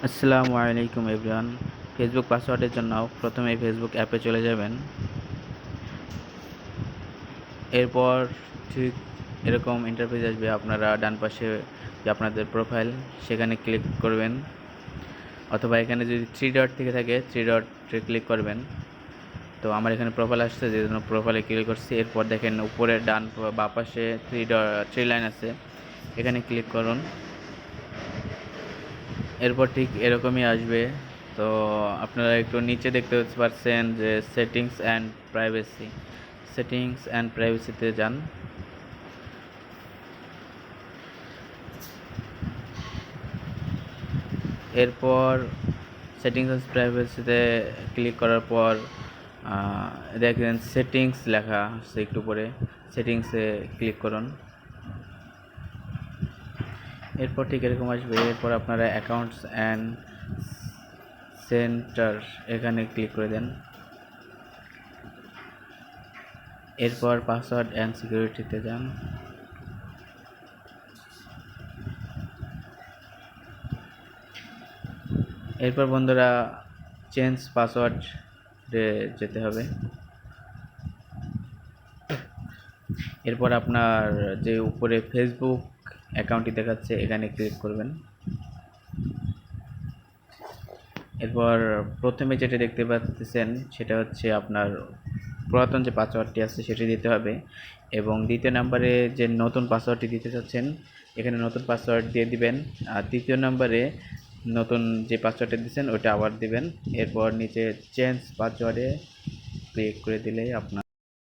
আসসালামু আলাইকুম everyone. Facebook পাসওয়ার্ডের জন্য প্রথমে ফেসবুক অ্যাপে চলে যাবেন। এরপর ঠিক এরকম ইন্টারফেস আসবে। আপনারা ডান পাশে যে আপনাদের প্রোফাইল সেখানে ক্লিক করবেন, অথবা এখানে যদি থ্রি ডট থেকে থাকে থ্রি ডটে ক্লিক করবেন। তো আমার এখানে প্রোফাইল আসছে, যে জন্য প্রোফাইলে ক্লিক করছি। এরপর দেখেন উপরে ডান বাঁ পাশে থ্রি লাইন আছে, এখানে ক্লিক করুন। এরপর ঠিক এরকমই আসবে। তো আপনারা একটু নিচে দেখতে পাচ্ছেন যে সেটিংস অ্যান্ড প্রাইভেসিতে যান। এরপর সেটিংস অ্যান্ড প্রাইভেসিতে ক্লিক করার পর দেখেন সেটিংস লেখা আছে, একটু পরে সেটিংসে ক্লিক করুন। এরপর ঠিক এরকম আসবে। এরপর আপনারা অ্যাকাউন্টস অ্যান্ড সেন্টার এখানে ক্লিক করে দেন। এরপর পাসওয়ার্ড অ্যান্ড সিকিউরিটিতে যান। এরপর বন্ধুরা চেঞ্জ পাসওয়ার্ডে যেতে হবে। এরপর আপনার যে উপরে ফেসবুক অ্যাকাউন্টটি দেখাচ্ছে এখানে ক্লিক করবেন। এরপর প্রথমে যেটা দেখতে পাচ্ছেন সেটা হচ্ছে আপনার পুরাতন যে পাসওয়ার্ডটি আছে সেটি দিতে হবে, এবং দ্বিতীয় নাম্বারে যে নতুন পাসওয়ার্ডটি দিতে চাচ্ছেন এখানে নতুন পাসওয়ার্ড দিয়ে দিবেন। আর তৃতীয় নাম্বারে নতুন যে পাসওয়ার্ডটা দিচ্ছেন ওটা আবার দিবেন। এরপর নিচে চেঞ্জ পাসওয়ার্ডে ক্লিক করে দিলেই আপনার